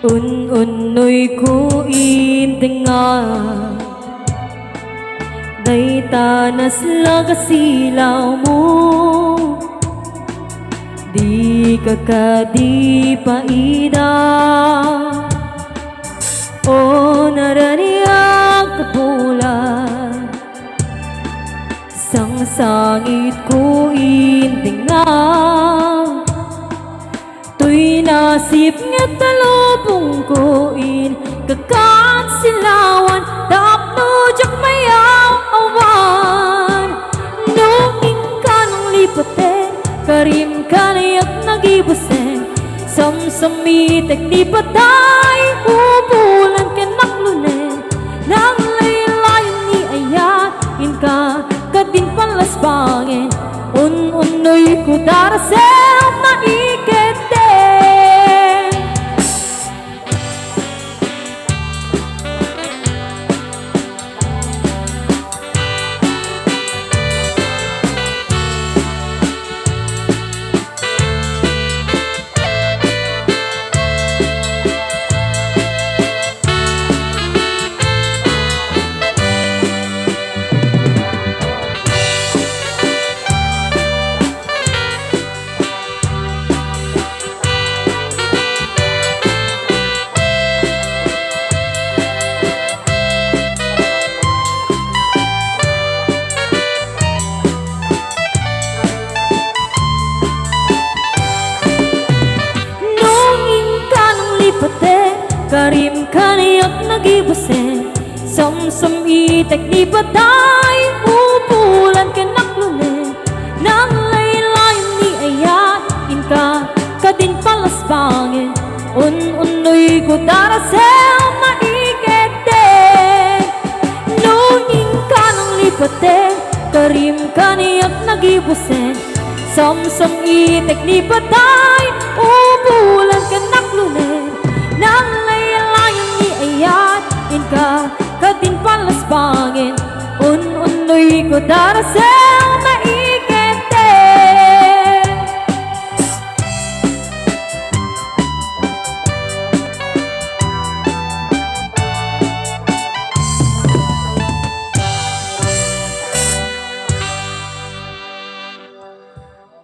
Un-unoy ko intinga day tanas lagasilaw mo di kakadi paida o naraniyak kabulan sang sangit ko intinga tuy nasip nga talubong ko in kakat silawan tapno jak mayaw awan nunging kanong lipate karim kanayak nagibuseng samsamitek di patay ubulan kenaklunen nang laylayan ni ayat inka kadin palasbangin un-unoy ko darasel maikete karim kanayak nagibuseng samsam itek di patay upulan kenaklunen nang laylayan ni ayat inka kadin palasbangin un-unoy ko darasel maikete nunging kanang lipate karim kanayak nagibuseng samsam itek di patay upulan kenaklunen nang laylayan ni ayat inka kadin palasbangin un-unoy ko darasel